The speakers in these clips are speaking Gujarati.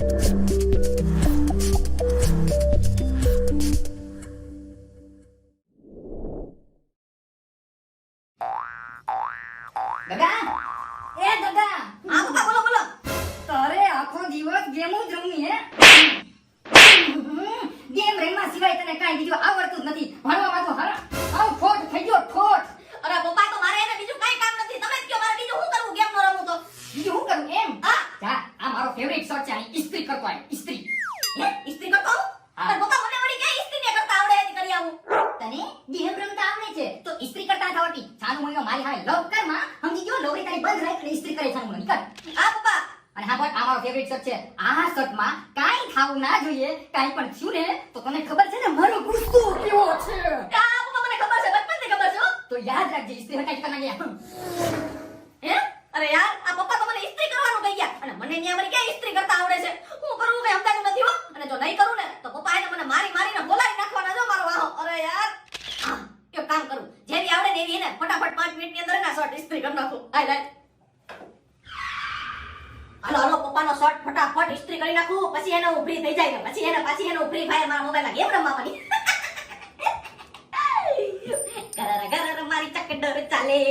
દાદા, એ દાદા, આ પપ્પા બોલો બોલો. તારે આખો દિવસ ગેમ જ રમવી હે? ગેમ રમવા સિવાય તને કાંઈ બીજું આવડતું જ નથી. ભણવામાં તો હાવ ઠોઠ થઈ ગયો ઠોઠ. અરે પપ્પા તો મારે એને બીજું કાંઈ કામ નથી. તમે જ કહો મારે બીજું શું કરવું ગેમ નો રમવું તો? બીજું શું કરું એમ? હા. જા, આ મારો ફેવરિટ શર્ટ છે. આની ઇસ્ત્રી કરતો આય, ઇસ્ત્રી. હે ઇસ્ત્રી કરતો હું? હા. અરે પપ્પા મને વળી ક્યાં ઇસ્ત્રી ને કરતા આવડે એની કરી આવું? તને ગેમ રમતા આવડે છે તો ઇસ્ત્રી કરતા નથી આવડતી. છાનું મણીઓ મારી હામે લવ કર માં સમજી ગયો. લોરી તારી બંધ રાખ અને ઇસ્ત્રી કરે છાનું મણી કર. હા પપ્પા. અને હા બોલ, આ મારો ફેવરિટ શર્ટ છે. આ શર્ટમાં કાંઈ ખાવું ના જોઈએ. કાંઈ પણ થયું ને તો તને ખબર છે ને મારો ગુસ્સો કેવો છે. હા પપ્પા મને ખબર છે, બચપનથી ખબર છે હો. તો યાદ રાખજે, ઇસ્ત્રી હટાઈ કરના ગયા. હે અરે યાર આ પપ્પા તો મને ઇસ્ત્રી કરવાનું કહી ગયા અને મને ન્યા વળી ક્યાં ઇસ્ત્રી કરતા આવડે છે? હું કરું કઈ સમજાતું નથી હો. અને જો નહીં કરું ને તો પપ્પા એને મને મારી મારીને બોલાવી નાખવાના જો મારો વાહો. અરે યાર એક કામ કરું, જેવી આવડે ને એવી એને ફટાફટ 5 મિનિટની અંદર એના શર્ટ ઇસ્ત્રી કરી નાખું. હાલ હાલો હાલો પપ્પાનો શર્ટ ફટાફટ ઇસ્ત્રી કરી નાખું, પછી એને હું ફ્રી થઈ જાય ને પછી એને હું ફ્રી ફાયર મારા મોબાઈલમાં ગેમ રમવાની. ગરર ગરર મારી ચકડોર ચાલે.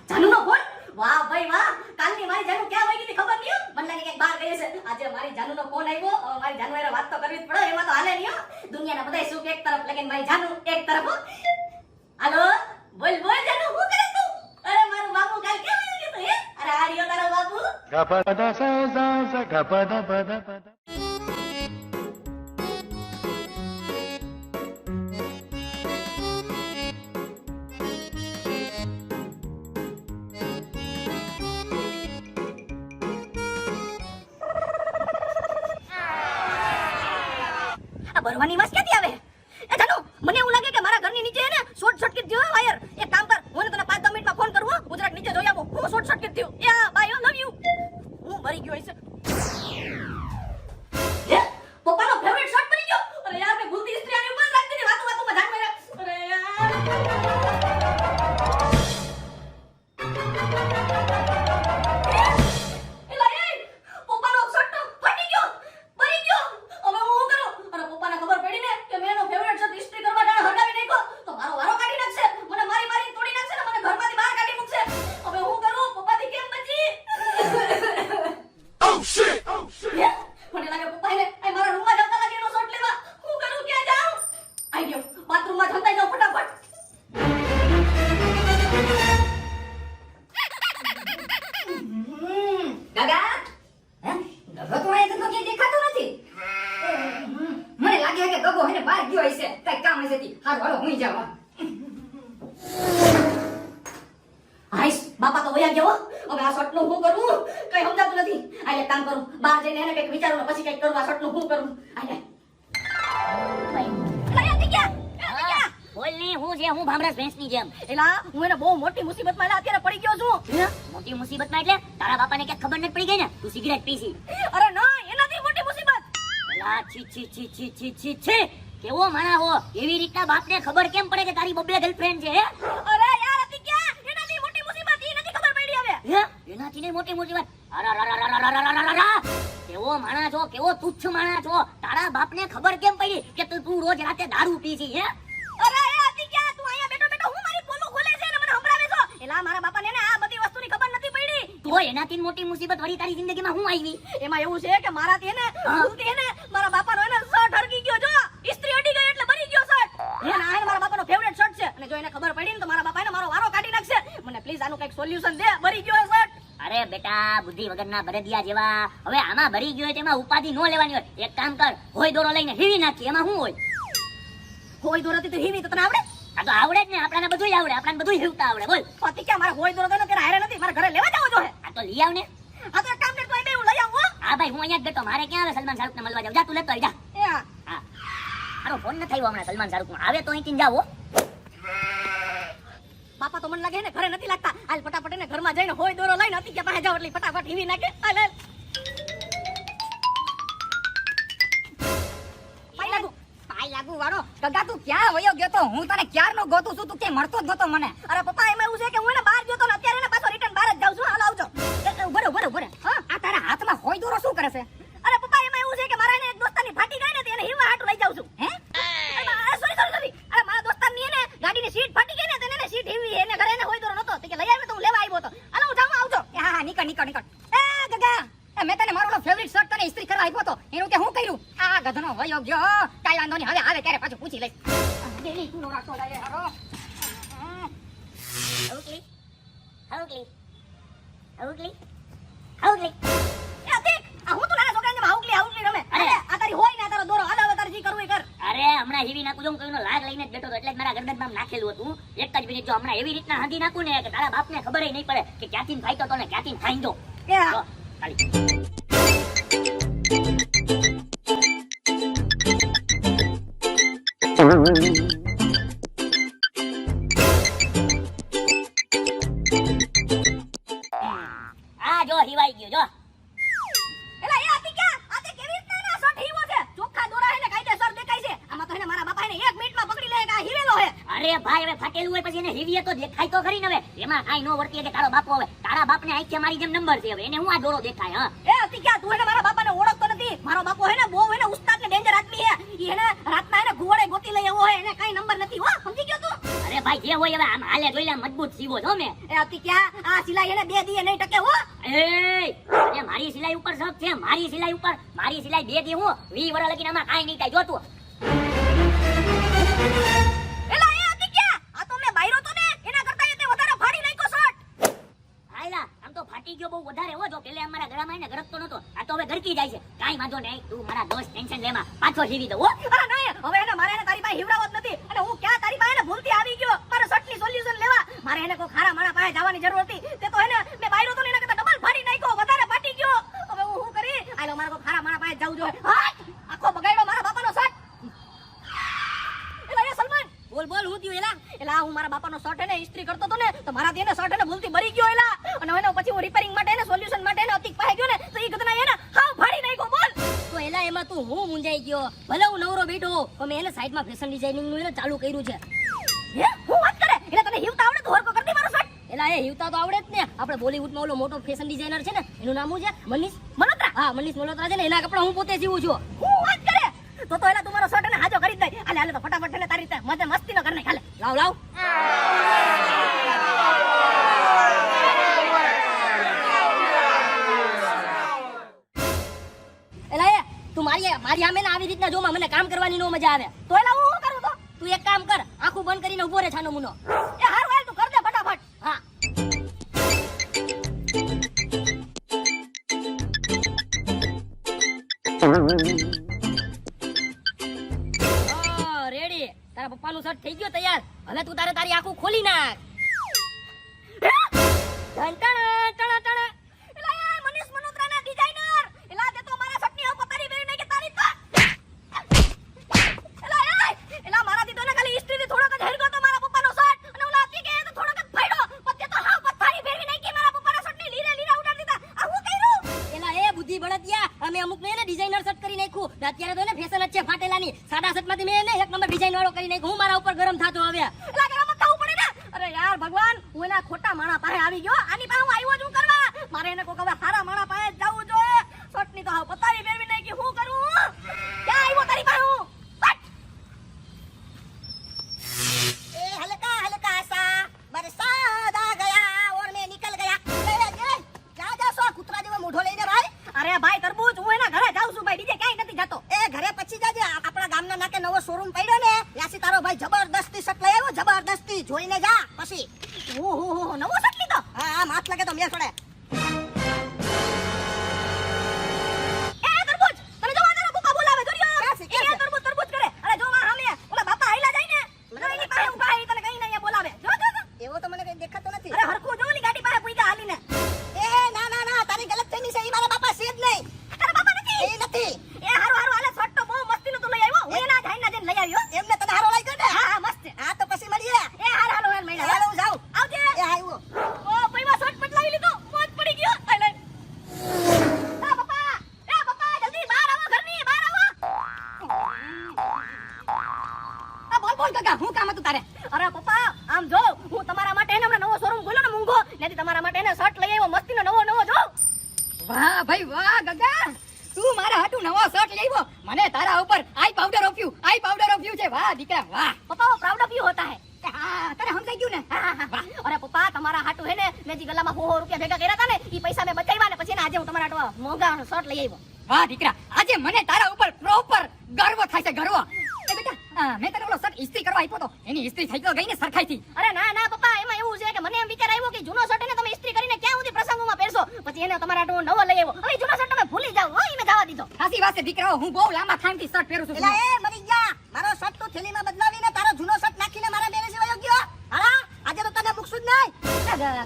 જાનુનો ફોન? વાહ ભાઈ વાહ, કાલની મારી જાનુ ક્યાં વઈ ગઈ હતી ખબર નહીં હો. મને લાગે કે બહાર ગઈ છે. આજે મારી જાનુનો ફોન આવ્યો. હવે મારી જાનુ હારે વાત તો કરવી જ પડે, એમાં તો હાલે નહીં હો. દુનિયાના બધાય સુખ એક તરફ લગન મારી જાનુ એક તરફ હો. હાલો બોલ બોલ જાનુ, શું કરે તું? અરે મારું બાબુ કાલ કેમ આવી ગયું તું હે? અરે આ રહ્યો તારો Babu. Gapada sa sa sa gapada pada pada. આ ભરવાની વાસ ક્યાંથી આવે? એ જાનુ મને એવું લાગે કે મારા ઘરની નીચે હે ને શોર્ટ સર્કિટ થયો વાયર. એક કામ કર, હું તને 5-10 મિનિટમાં ફોન કરું હો. ગુજરાત નીચે જોઈ આવો હું શોર્ટ સર્કિટ થયું. એ બાય લવ યુ. હું મરી ગયો છે. હે પપ્પાનો ફેવરિટ શર્ટ બની ગયો. અરે યાર મેં ભૂલથી ઇસ્ત્રી આની ઉપર રાખી દીધી. વાતું માં જાન મેરા. અરે યાર એલા એ પપ્પાનો શર્ટ તો ફાટી ગયો, બરી ગયો. હવે હું શું કરું? અરે પપ્પાને ખબર પડી ને કે મેં એનો ફેવરિટ શર્ટ ઇસ્ત્રી કરવા ડાળ હટાવી નાખ્યો તો મારો વારો કાઢી નાખશે. મને મારી મારીને તોડી નાખશે ને મને ઘરમાંથી બહાર કાઢી મૂકશે. હવે હું કરું? પપ્પાથી કેમ બચી? Oh shit! Oh shit! હે? મને લાગે પપ્પા એને મારા રૂમમાં જતા લાગે એનો શર્ટ લેવા. હું કરું? ક્યાં જાઉં? આઈ ગયો, બાથરૂમમાં જતા જાઉં ફટાફટ. દાદા, હે? ગગો તો અહીંયા ગગો ક્યાંય દેખાતો નથી. મને લાગે છે કે ગગો એને બહાર ગયો હશે. કાંઈ કામ હશે તી. હારું હાલો હું જાઉં. હાઈશ બાપા તો વયા ગયો. હવે આ શર્ટનું શું કરું? કઈ સમજાતું નથી. આ એક કામ કરું, બહાર જઈને એને કંઈક વિચારું ને પછી કંઈક કરું. આ શર્ટનું શું કરું? આને બોલની હું છે, હું ભામરાસ ભેંસની જેમ. એલા હું એને બહુ મોટી મુસીબતમાં અત્યારે પડી ગયો છું. મોટી મુસીબતમાં એટલે તારા બાપાને ક્યાંક ખબર નથી પડી ગઈ ને તું સિગરેટ પીસી? અરે ના, એનાથી મોટી મુસીબત. એલા છી છી છી છી છી છી છી કેવો માણા હો, એવી રીતના બાપને ખબર કેમ પડે કે તારી બબ્બે ગર્લફ્રેન્ડ છે? હે અરે યાર હતી ક્યાં? એનાથી મોટી મુસીબત ઈ નથી ખબર પડી હવે. હે એનાથી ને મોટી મુસીબત? અરારારારારારારારા કેવો માણા છો, કેવો તુચ્છ માણા છો. તારા બાપને ખબર કેમ પડી કે તું રોજ રાતે દારૂ પીસી? હે અરે એ હતી ક્યાં? તું અહીંયા બેઠો બેઠો હું મારી પોલું ખોલે છે અને મને સંભળાવે છો. એલા મારા બાપાને ને આ બધી વસ્તુની ખબર નથી પડી. તો એનાથી મોટી મુસીબત વળી તારી જિંદગીમાં હું આવી? એમાં એવું છે કે મારાથી એને ભૂલથી એને મારા બાપાનો એને શર્ટ હરકી ગયો. જો ઇસ્ત્રી અડી ગઈ એટલે બરી ગયો શર્ટ. એને આ મારા બાપાનો ફેવરિટ શર્ટ છે અને જો એને ખબર પડી ને તો મારા બાપા એને મારો વારો કાઢી નાખશે. મને પ્લીઝ આનું કંઈક સોલ્યુશન દે. બરી ગયો શર્ટ. અરે બેટા બુદ્ધિ વગરના બરદિયા જેવા, હવે આમાં ભરી ગયો હોય તેમાં ઉપાધિ ન લેવાની હોય. એક કામ કર, હોય દોરો લઈને હીવી નાખી. એમાં શું હોય? હોય દોરાથી તો હીવી તો તને આવડે? આ તો આવડે જ ને, આપણાને બધુંય આવડે, આપણાને બધુંય હીવતા આવડે. બોલ પતિ ક્યાં? મારા હોય દોરો તો તેરા હારે નથી, મારા ઘરે લેવા જાવ જોઈએ. આ તો લઈ આવ ને. આ તો એક કામ કર, તું અહીં બે હું લઈ આવું હો. હા ભાઈ હું અહીંયા જ બેઠો, મારે ક્યાં આવે સલમાન શાહરુખને મળવા જાવ? જા તું લેતો આય, જા. એ હા. હા મારો ફોન ન થયો હમણાં સલમાન શાહરુખનો. આવે તો અહીંથી જાવ હો. બાપા તો મને લાગે ને ઘરે નથી લાગતા. હાલ ફટાફટ એને ઘરમાં જઈને હોય દોરો લઈને હતી કે પાસે જાવ એટલે ફટાફટ હીવી નાખે. હાલ હાલ. પાઈ લાગુ વાળો ગગા તું ક્યાં વયો ગયો તો? હું તને ક્યારનો ગોતું છું, તું કે મળતો જ નતો મને. અરે પપ્પા એમાં એવું છે કે હું એને બહાર ગયો તો ને અત્યારે એને પાછો રિટર્ન બહાર જ જાઉં છું. હાલ આવજો. ઉભરે હા આ તારા હાથમાં હોય દોરો શું કરે છે? અરે પપ્પા એમાં એવું છે કે મારા એને એક દોસ્તાની ફાટી ગઈ ને તો એને હીરવા હાટુ લઈ જાઉં છું. હે સોરી. અરે મારા દોસ્તાની એને ગાડીની સીટ ફાટી ગઈ ને તો એને સીટ હીરવી એને ઘરે એને હોય દોરો નતો તો કે લઈ આવે તો હું લેવા આવ્યો તો. હાલો હું જાઉં આવજો. હા નીકળ. એ ગગા મેં તને મારો ફેવરિટ શર્ટ તને ઇસ્ત્રી કરવા આપ્યો તો એનું તે હું કર્યું? આ ગધનો વયો ગયો. કાઈ વાંધો નહીં, હવે આવે ત્યારે પાછું પૂછી લઈશ. ડેલી તું રાખો લાગે હારો. હાઉકલી. એ અતિક આ હું તો નાના છોકરાને જેમ હાઉકલી રમે. અરે આ તારી હોય ને તારો દોરો હાલ હવે તારે જી કરવું એ કર. અરે હમણાં હેવી નાખું છું કઈનો લાગ લઈને જ બેઠો હતો એટલે જ મારા ગરદનમાં નાખેલું હતું. એક જ મિનિટ જો હમણાં એવી રીતના હાંધી નાખું ને કે તારા બાપને ખબર નહીં પડે કે ક્યાંથી ફાઈતો તો ને ક્યાંથી ખાઈ દો. એ હા. આ જો હિવાઈ ગયો જો. એલા એ અતિક આ તે કેવી રીતના ના શોટ હીવો છે? ચોખ્ખા દોરા હે ને કાયદેસર દેખાય છે. આમાં તો એને મારા બાપા એને 1 મિનિટમાં પકડી લે કે આ હીરેલો હે. અરે ભાઈ હવે ફાટેલું હોય પછી એને હેવીએ તો દેખાય તો ખરી ને હવે. એમાં કાઈ નો વર્તીએ કે તારો બાપો હવે તારા બાપને આંખે મારી જેમ નંબર છે હવે એને હું આ દોરો દેખાય. હા એ અતિક તું એને મારા બાપાને ઓળખતો નથી. મારો બાપો હે ને બહુ હે ને ઉસ્તાદ ને ડેન્જર આદમી હે. ઈ એને રાતના એને ઘુવડે ગોતી લઈ એવો હે. એને કાઈ નંબર નથી હો. સમજી ગયો તું? અરે ભાઈ જે હોય હવે આમ હાલે જોઈ લે મજબૂત સીવો છો મે. એ અતિક આ સિલાઈ એને 2 દી નહીં ટકે હો. અરે મારી સિલાઈ ઉપર શક છે. મારી સિલાઈ 2 દી હું 20 વર્ષ લગીને આમાં કાઈ નહીં થાય જોતું. એલા એ અતિક આ તો મે બાયરો તો ને એના કરતા એ તે વધારે ફાડી નાખ્યો શોટ. હાયલા આમ તો ફાટી ગયો બહુ વધારે હો. જો પેલે અમારા ગળામાં એને ગરકતો નતો. આ તો હવે ગરકી જાય છે. કાઈ વાંધો નહીં તું મારા દોસ્ત ટેન્શન લેમાં પાછો સીવી દો હો. અરે નહીં હવે એને મારે એને તારી પાસે હિવડાવો જ નથી. અને હું ક્યાં તારી પાસે ભૂલથી આવી ગયો મારા શોટની સોલ્યુશન લેવા. મારે એને કોઈ ખારા માણા પાસે જવાની જરૂર હતી. તે તો એને મે બાયરો તો ને એના કરતા ડબલ ફાડી નાખ્યો. વધારે ફાટી ગયો. હવે હું શું કરી? આલો મારે કોઈ ખારા માણા પાસે જવું જોઈએ. આખો બગાડ્યો મારા બાપાનો શોટ. એલા એ સલમાન બોલ હું થયું એલા હું મારા બાપાનો શર્ટ એને ઇસ્ત્રી કરતો તો ને તો મારાથી એને શર્ટ એને ભૂલથી ભરી ગયો એલા. અને હવે પછી હું રિપેરિંગ માટે એને સોલ્યુશન માટે એને અતિક પાસે ગયો ને તો ઈ ગધના એને હાવ ફાડી નાખ્યો. બોલ તો એલા એમાં તું હું મુંજાઈ ગયો. ભલે હું નવરો બેઠો પણ મેં એને સાઈડમાં ફેશન ડિઝાઇનિંગ નું એને ચાલુ કર્યું છે. હે હું વાત કરે એટલે તને હિવતા આવડે તો હરકો કરી દે મારો શર્ટ. એલા એ હિવતા તો આવડે જ ને. આપણે બોલીવુડમાં ઓલો મોટો ફેશન ડિઝાઇનર છે ને એનું નામ શું છે? મનીષ મલ્હોત્રા. હા મનીષ મલ્હોત્રા છે ને એના કપડા હું પોતે સીવું છું. હું વાત કરે તો એલા તું મારો શર્ટ એને હાજો કરી દે. હાલે તો ફટાફટ એને તારી રીતે મજા મસ્તી ન કરને. હાલે લાવ એલા એ તું મારી આમે ને આવી રીતના જોમાં મને કામ કરવાની નો મજા આવે. તો એલા હું શું કરું તો? તું એક કામ કર આખું બંધ કરીને ઉભો રહે છાનો મુનો. એ હારું હાલ તું કર દે ફટાફટ. હા રેડી. તારા પપ્પાનું શર્ટ થઈ ગયો તૈયાર. હવે તું તારી આખું ખોલી નાખ. એલા યાર મનીષ મલ્હોત્રાના ડિઝાઇનર. એલા તે તો મારા શર્ટની ઉપર તારી બેરી નાખી તારી તો. એલા મારાથી તો ને ખાલી ઇસ્ત્રીથી થોડોક જ હેરગો તો મારા પપ્પાનો શર્ટ અને ઓલા હતી કે તો થોડોક જ ફાડ્યો. પછી તો હાવ પથારી ફેરવી નાખી મારા પપ્પાના શર્ટની લીરા ઉડાડી દીધા. આ હું કર્યું? એલા એ બુદ્ધિ બળદિયા અમે અમુક ને ડિઝાઇનર શર્ટ કરી નાખ્યું. ને અત્યારે તો એને ફેશન જ છે ફાટેલાની. સાદા શર્ટમાંથી મેં એને 1 નંબર ડિઝાઇન વાળો કરી નાખ્યો. હું મારા ઉપર ગરમ થાતો હવે. એલા ગરમ થવું પડે ને. અરે યાર ભગવાન હું એના ખોટા માણા પાસે આવી ગયો. આની પાસે હું આવ્યો છું કરવા. મારે એને કોક હવે સારા માણા પાસે જવું જોઈએ. શર્ટની તો હાવ પથારી ફેરવી નાખી. હું કરું? ક્યાં આવ્યો તારી પાસે હું? ए हल्का हल्का सा बरसात आ गया और मैं निकल गया. जा સો કૂતરા જેવો મોઢો લઈને ભાઈ. અરે ભાઈ તરબૂચ હું એના ઘરે જાઉં છું ભાઈ. બીજે ક્યાંય નથી જતો. એ ઘરે પછી જાજે. આપણા ગામના નાકે નવો શોરૂમ પડ્યો ને ત્યાંથી તારો ભાઈ જબરદસ્તી શર્ટ લઈ આવ્યો. જબરદસ્તી જોઈને જા પછી. ઓહો નવો શર્ટ લીધો. હા હાથ લાગે તો મેં છોડે. એ તરબૂચ તને જો આ તારા પપ્પા બોલાવે જોરિયો. એ તરબૂચ કરે. અરે જો માં સામે ઓલા બાપા આઈલા જાય ને તો એની પાસે ઊભા હે તને કઈ નહીં બોલાવે. જો એવો તો મને કઈ દેખાતો નથી. અરે હરખું જો ઓલી ગાડી પાસે પૂઈગા હાલીને. એ ના તારી ગલત ફેમી છે. ઈ મારા બાપા છે જ નહીં. તારા બાપા નથી. એ નથી. એ હારું હાલે શર્ટ તો બહુ મસ્તીનું તું લઈ આવ્યો. હું એના જઈને લઈ આવ્યો. એમને તને હારો લાગ્યો ને. હા મસ્ત. હા તો પછી મળીએ. એ હાલ મહિના હાલો હું જાઉં. આવજો. આમ જો હું તમારા માટે એને હમણાં નવો શોરૂમ ખોલ્યો ને મૂંગો ત્યાંથી તમારા માટે એને શર્ટ લઈ આવ્યો મસ્તીનો નવો જો વાહ ભાઈ વાહ ગગા, તું મારા હાટુ નવો શર્ટ લાવ્યો. મને તારા ઉપર આઈ પાવડર ઓફ્યુ છે. વાહ દીકરા વાહ. પપ્પા वो प्राउड ऑफ यू होता है હા તને સમજાઈ ગયું ને? વાહ. અરે પપ્પા તમારા હાટુ હે ને મેં જે ગલામાં 100 રૂપિયા ભેગા કર્યા હતા ને ઈ પૈસા મેં બચાવ્યા ને પછી ને આજે હું તમારા હાટુ મોંઘા શર્ટ લઈ આવ્યો. વાહ દીકરા, આજે મને તારા ઉપર પ્રોપર ગર્વ થાય છે, ગર્વ. એ બેટા મેં તને ઓલો શર્ટ ઇસ્ત્રી કરવા આપ્યો તો, એની ઇસ્ત્રી થઈ ગઈ ને સરખાઈથી. અરે ના પપ્પા એમાં એવું છે કે મને એમ વિચાર આવ્યો કે જૂનો શર્ટ એને તમે ઇસ્ત્રી કરીને ક્યાં સુધી પ્રસંગોમાં પહેરશો પછી એને તમારા હાટુ નવો લઈ આવ્યો. હવે જૂનો શર્ટ તમે ભૂલી જાવ હો ઈ મેં જવા દીધો. સાચી વાત છે દીકરા, હું બહુ લાંબા ટાઈમથી શર્ટ પહેરું છું. એલા એ મરી જા, મારો શર્ટ તું થેલીમાં બદલાવીને તારો જૂનો શર્ટ નાખીને મારા બેને સિવાય ગયો. હાલા આજે તો તને મૂકશું જ નહીં.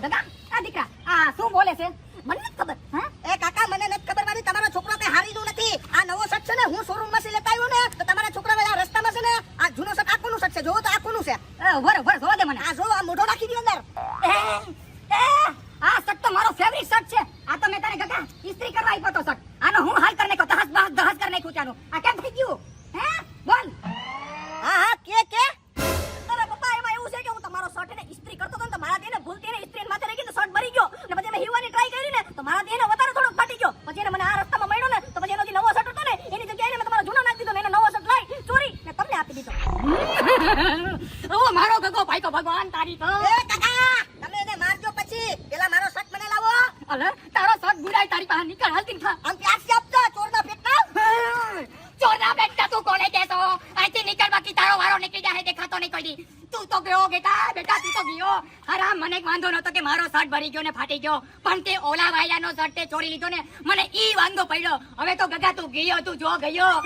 ગગા આ દીકરા આ શું બોલે છે? મને નથી ખબર. હા એ કાકા મને નથી ખબર, મારી તમારો છોકરો કઈ હારીનું નથી. આ નવો શર્ટ છે ને હું શોરૂમ માંથી લેતા આવ્યો ને તો તમારા છોકરાએ આ રસ્તામાં છે ને આ જૂનો શર્ટ આ કોનું શર્ટ છે જોવો તો આ કોનું છે. ઉભર જોવા દે મને. આ જો આ મોઢો નાખી દે અંદર. આ શર્ટ તો મારો ફેવરિટ શર્ટ છે. આ તો મેં તને ગગા ઇસ્ત્રી કરવા આપ્યો તો શર્ટ. આનો હું હાલ કરી નાખ્યો, દહસ કરી નાખ્યું ત્યાંનું. આ કેમ થઈ ગયું? હે બોલ. હા કે અરે પપ્પા એમાં એવું છે કે હું તમારો શર્ટ એને ઇસ્ત્રી કરતો હતો ને તો મારા દેને ભૂલથી એને ઇસ્ત્રી માથે રહી ગઈ તો શર્ટ ભરી ગયો ને પછી મેં હીવાની ટ્રાય કરી ને તો મારા દેને વધારે થોડોક ફાટી ગયો. પછી એને મને આ રસ્તામાં મળ્યો ને તો પછી એનો જે નવો શર્ટ હતો ને એની જગ્યાએ એને મેં તમારો જૂનો નાખી દીધો ને એનો નવો શર્ટ લાઈ ચોરી ને તમને આપી દીધો. ઓ મારો ગગો ભાઈ તો ભગવાન તારી તો. એ કાકા તમે એને મારજો પછી પેલા મારો શર્ટ મને લાવો. અલે તારો શર્ટ ગુડાઈ તારી પાસે નીકળ હાલતી થા. આમ પ્યારથી આપજો ચોરના પેટના. ચોરના બેટા તું કોને કહેતો? અહીંથી નીકળ, બાકી તારો વારો નીકળી જાય, દેખાતો નહીં કોઈ દી. તું તો ગયો બેટા તું તો ગયો. હરામ, મને વાંધો નતો કે મારો શર્ટ ભરી ગયો ને ફાટી ગયો, પણ તે ઓલા વાયરાનો શર્ટ તે ચોરી લીધો ને મને ઈ વાંધો પડ્યો. હવે તો ગગા તું ગયો, તું જો ગયો.